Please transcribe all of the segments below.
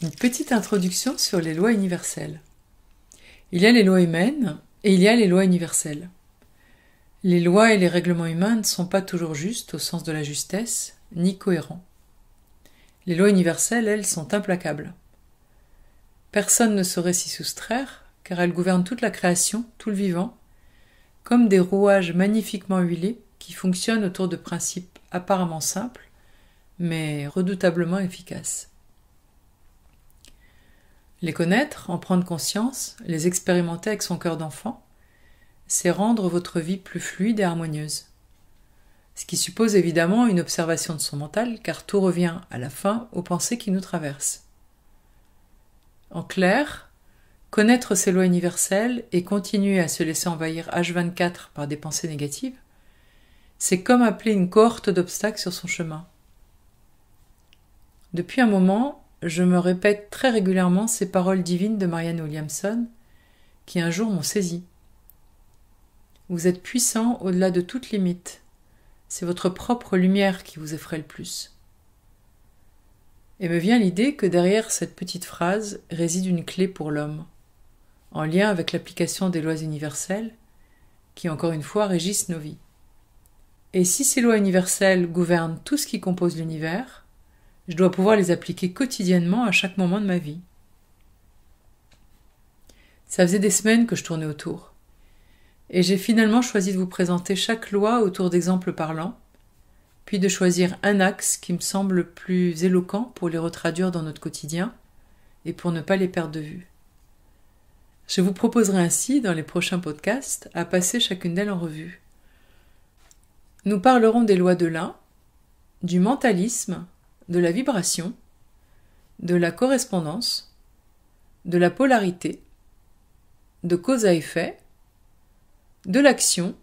Une petite introduction sur les lois universelles. Il y a les lois humaines et il y a les lois universelles. Les lois et les règlements humains ne sont pas toujours justes au sens de la justesse, ni cohérents. Les lois universelles, elles, sont implacables. Personne ne saurait s'y soustraire, car elles gouvernent toute la création, tout le vivant, comme des rouages magnifiquement huilés qui fonctionnent autour de principes apparemment simples, mais redoutablement efficaces. Les connaître, en prendre conscience, les expérimenter avec son cœur d'enfant, c'est rendre votre vie plus fluide et harmonieuse. Ce qui suppose évidemment une observation de son mental, car tout revient, à la fin, aux pensées qui nous traversent. En clair, connaître ces lois universelles et continuer à se laisser envahir H24 par des pensées négatives, c'est comme appeler une cohorte d'obstacles sur son chemin. Depuis un moment, je me répète très régulièrement ces paroles divines de Marianne Williamson, qui un jour m'ont saisi. Vous êtes puissant au-delà de toute limite. C'est votre propre lumière qui vous effraie le plus. Et me vient l'idée que derrière cette petite phrase réside une clé pour l'homme, en lien avec l'application des lois universelles, qui encore une fois régissent nos vies. Et si ces lois universelles gouvernent tout ce qui compose l'univers, je dois pouvoir les appliquer quotidiennement à chaque moment de ma vie. Ça faisait des semaines que je tournais autour. Et j'ai finalement choisi de vous présenter chaque loi autour d'exemples parlants, puis de choisir un axe qui me semble le plus éloquent pour les retraduire dans notre quotidien et pour ne pas les perdre de vue. Je vous proposerai ainsi, dans les prochains podcasts, à passer chacune d'elles en revue. Nous parlerons des lois de l'un, du mentalisme, de la vibration, de la correspondance, de la polarité, de cause à effet, de l'action,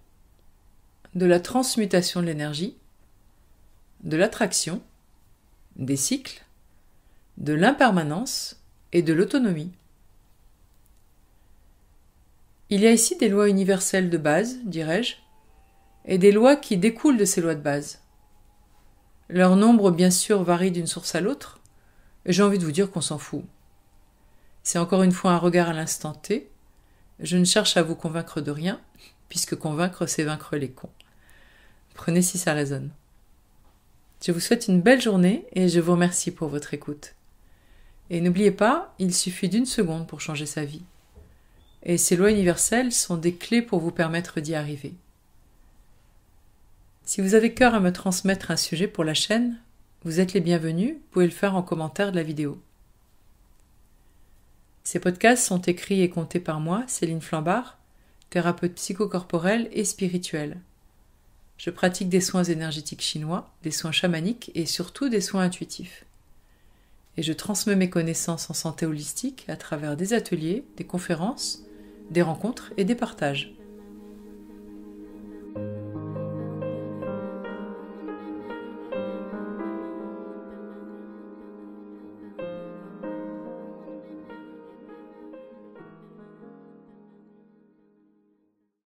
de la transmutation de l'énergie, de l'attraction, des cycles, de l'impermanence et de l'autonomie. Il y a ici des lois universelles de base, dirais-je, et des lois qui découlent de ces lois de base. Leur nombre, bien sûr, varie d'une source à l'autre, et j'ai envie de vous dire qu'on s'en fout. C'est encore une fois un regard à l'instant T. Je ne cherche à vous convaincre de rien, puisque convaincre, c'est vaincre les cons. Prenez si ça résonne. Je vous souhaite une belle journée et je vous remercie pour votre écoute. Et n'oubliez pas, il suffit d'une seconde pour changer sa vie. Et ces lois universelles sont des clés pour vous permettre d'y arriver. Si vous avez cœur à me transmettre un sujet pour la chaîne, vous êtes les bienvenus, vous pouvez le faire en commentaire de la vidéo. Ces podcasts sont écrits et comptés par moi, Céline Flambard, thérapeute psychocorporelle et spirituelle. Je pratique des soins énergétiques chinois, des soins chamaniques et surtout des soins intuitifs. Et je transmets mes connaissances en santé holistique à travers des ateliers, des conférences, des rencontres et des partages.